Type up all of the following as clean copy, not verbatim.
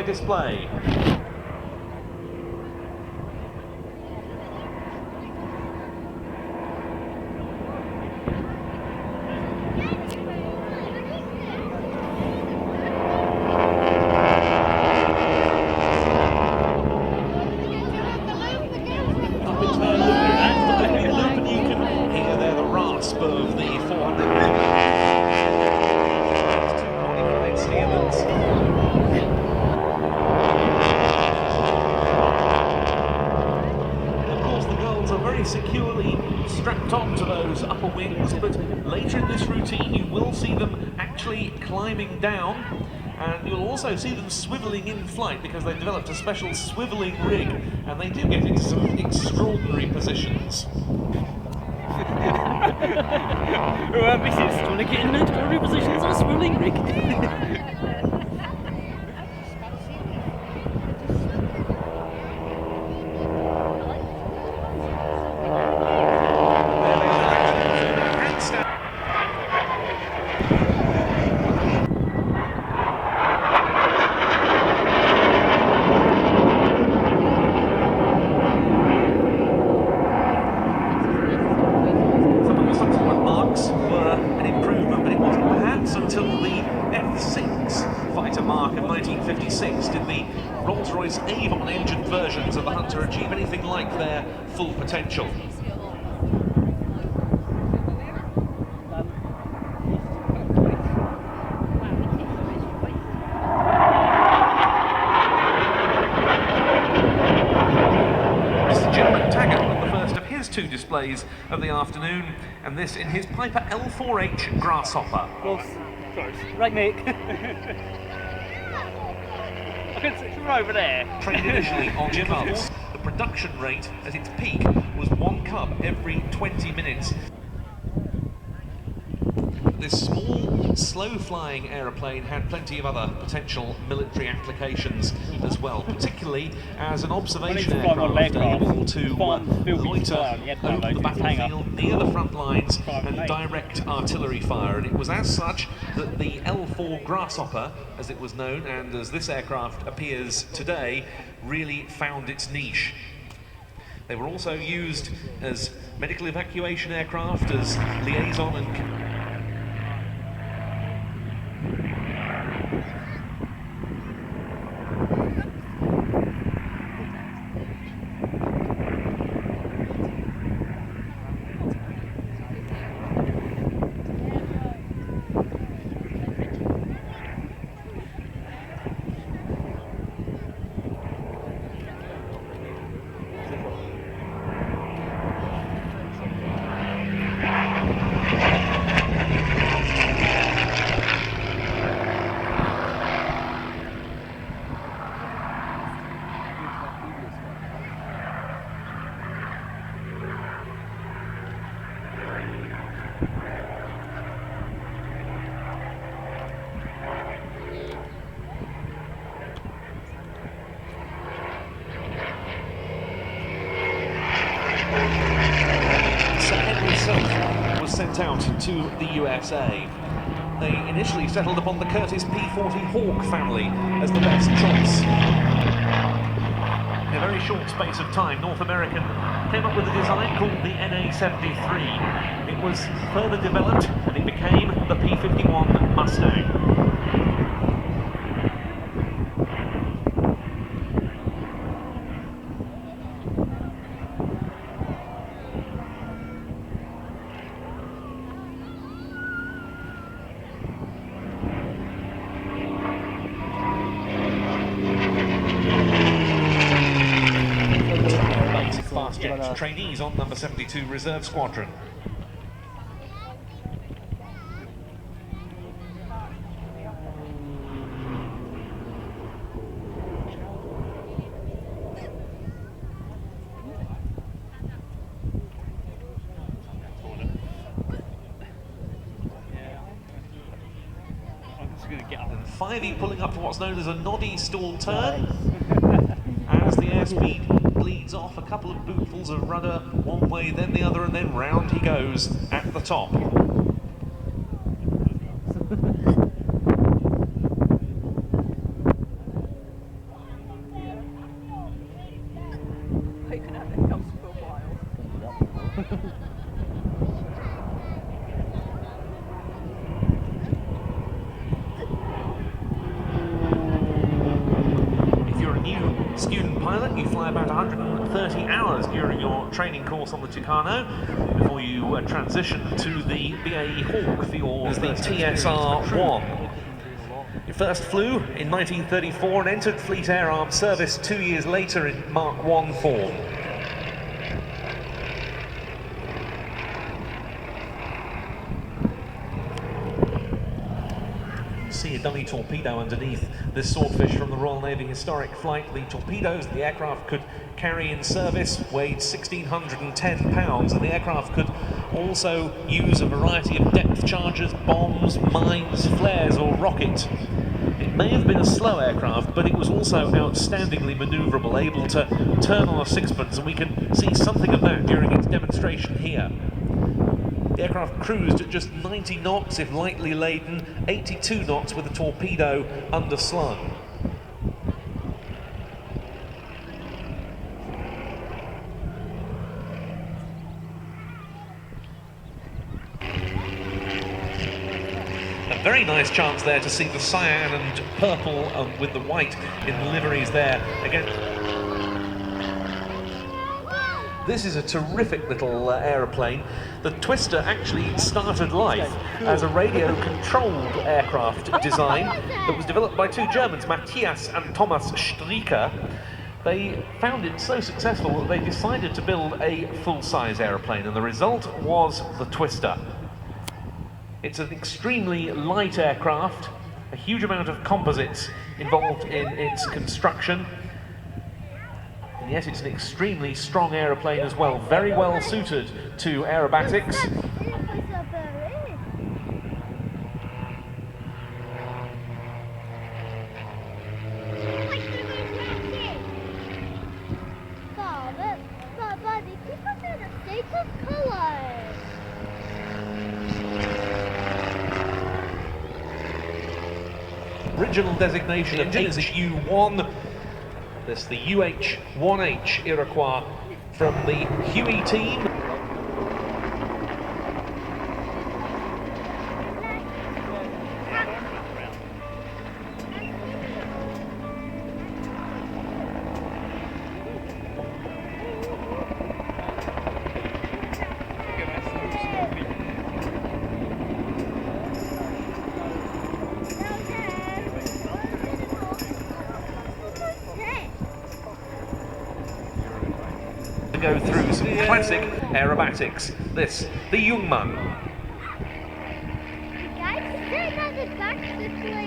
display. Up into their loop, and you can hear there the rasp of the 400. Securely strapped onto those upper wings, but later in this routine you will see them actually climbing down, and you'll also see them swivelling in flight because they've developed a special swivelling rig, and they do get into some extraordinary positions. This is trying to get in extraordinary positions on a swivelling rig. Until the F6 fighter mark of 1956 did the Rolls-Royce Avon engine versions of the Hunter achieve anything like their full potential. Two displays of the afternoon, and this in his Piper L4H Grasshopper. Close. Right, mate. I can see from over there. Trained initially on cubs, the production rate at its peak was 1 cub every 20 minutes. This small, slow-flying aeroplane had plenty of other potential military applications as well, particularly as an observation aircraft able to loiter over the battlefield near the front lines and direct artillery fire. And it was as such that the L4 Grasshopper, as it was known, and as this aircraft appears today, really found its niche. They were also used as medical evacuation aircraft, as liaison and was sent out to the USA. They initially settled upon the Curtiss P-40 Hawk family as the best choice. In a very short space of time, North American came up with a design called the NA-73. It was further developed and it became the P-51 Mustang. Fast jet trainees on number 72 Reserve Squadron. And 5E pulling up for what's known as a noddy stall turn. As the airspeed bleeds off, a couple of bootfuls of rudder one way, then the other, and then round he goes at the top. If you're a new student pilot, you fly about 130 hours during your training course on the Tucano before you transition to the BAE Hawk for your the TSR-1. You first flew in 1934 and entered Fleet Air Arm service 2 years later in Mark I form. See a dummy torpedo underneath this swordfish from the Royal Navy Historic Flight. The torpedoes the aircraft could carry in service weighed 1,610 pounds, and the aircraft could also use a variety of depth charges, bombs, mines, flares or rocket. It may have been a slow aircraft, but it was also outstandingly manoeuvrable, able to turn on a sixpence, and we can see something of that during its demonstration here. The aircraft cruised at just 90 knots if lightly laden, 82 knots with a torpedo underslung. A very nice chance there to see the cyan and purple with the white in the liveries there. Again, this is a terrific little aeroplane. The Twister actually started life as a radio-controlled aircraft design that was developed by two Germans, Matthias and Thomas Streicher. They found it so successful that they decided to build a full-size aeroplane, and the result was the Twister. It's an extremely light aircraft, a huge amount of composites involved in its construction. And yet it's an extremely strong aeroplane as well, very well suited to aerobatics. Original designation of HU-1. This the UH-1H Iroquois from the Huey team. To go through some classic aerobatics. This, the Jungmann. Guys, sit at the back quickly.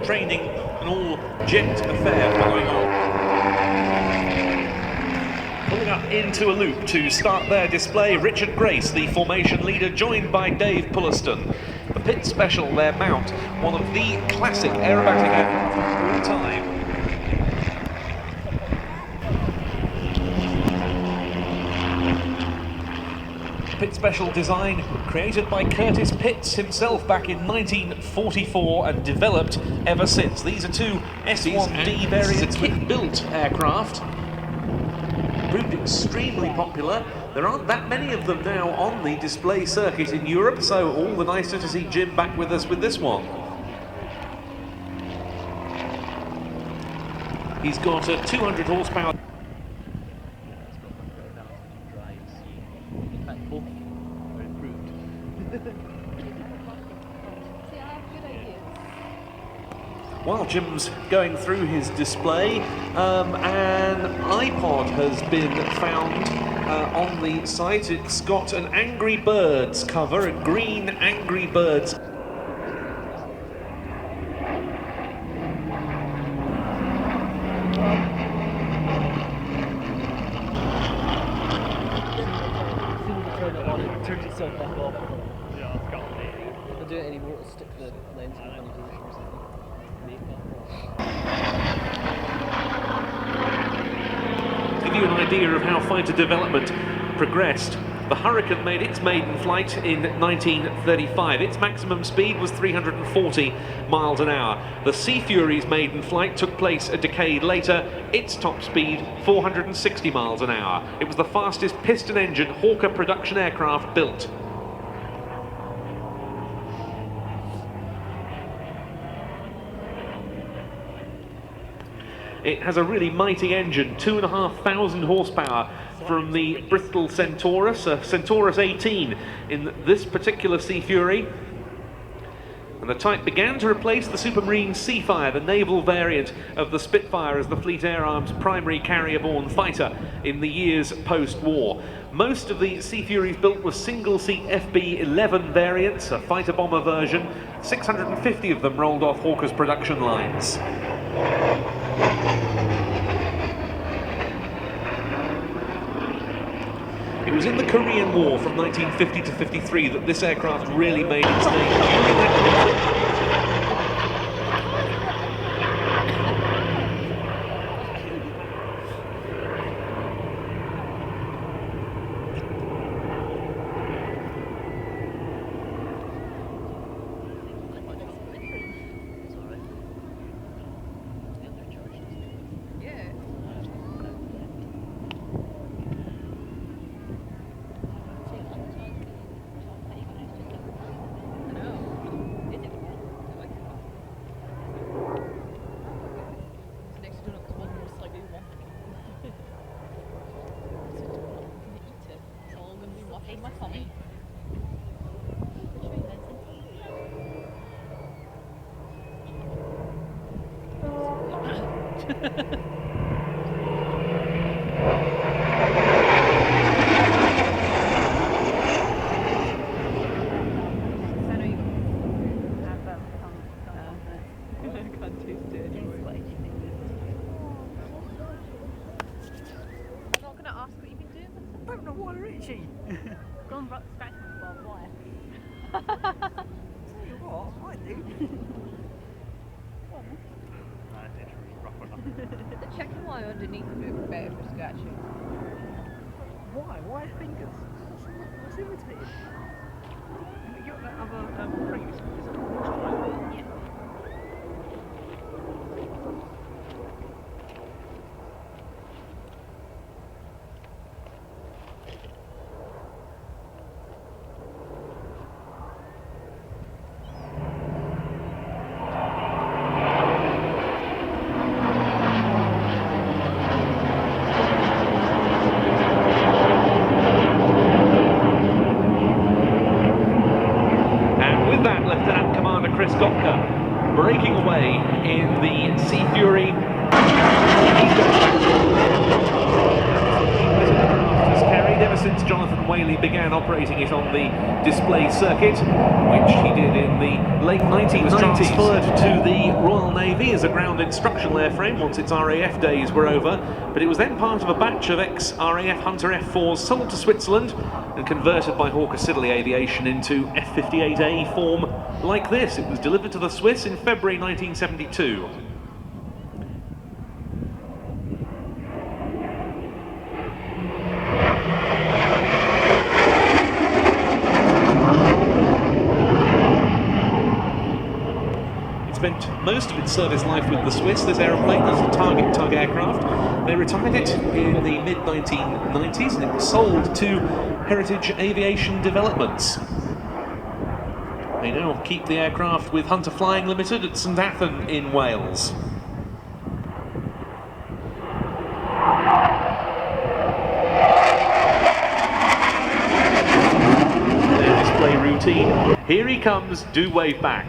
Training an all-jet affair going on. Pulling up into a loop to start their display, Richard Grace, the formation leader, joined by Dave Pulliston. The Pit Special, their mount, one of the classic aerobatic aircraft of all time. Pit Special design created by Curtis Pitts himself back in 1944 and developed ever since. These are two S1D variants kit-built aircraft. Proved extremely popular. There aren't that many of them now on the display circuit in Europe, so all the nicer to see Jim back with us with this one. He's got a 200 horsepower. In fact, both are improved. See, I have good ideas. While Jim's going through his display, an iPod has been found on the site. It's got an Angry Birds cover, a green Angry Birds. Turn it on, it turns itself back off. Yeah, it's got it. If I do it anymore, it'll stick the lens in when you do it or something. To give you an idea of how fighter development progressed, the Hurricane made its maiden flight in 1935. Its maximum speed was 340 miles an hour. The Sea Fury's maiden flight took place a decade later. Its top speed, 460 miles an hour. It was the fastest piston-engine Hawker production aircraft built. It has a really mighty engine, 2,500 horsepower from the Bristol Centaurus, a Centaurus 18 in this particular Sea Fury. And the type began to replace the Supermarine Seafire, the naval variant of the Spitfire, as the Fleet Air Arm's primary carrier-borne fighter in the years post-war. Most of the Sea Furies built were single-seat FB-11 variants, a fighter-bomber version. 650 of them rolled off Hawker's production lines. It was in the Korean War from 1950 to 53 that this aircraft really made its name. During that My Tommy. Gone scratch my barbed wire. Tell you what, I do. The checking wire underneath would be better for scratching. Why? Why fingers? What's irritating? You got that other rings? Yeah. Breaking away in the Sea Fury. Has carried ever since Jonathan Whaley began operating it on the display circuit, which he did in the late 1990s. It was transferred to the Royal Navy as a ground instructional airframe once its RAF days were over, but it was then part of a batch of ex-RAF Hunter F4s sold to Switzerland and converted by Hawker Siddeley Aviation into F-58A form like this. It was delivered to the Swiss in February 1972. Spent most of its service life with the Swiss, this aeroplane, as a target tug aircraft. They retired it in the mid-1990s and it was sold to Heritage Aviation Developments. They now keep the aircraft with Hunter Flying Limited at St Athan in Wales. routine. Here he comes, do wave back.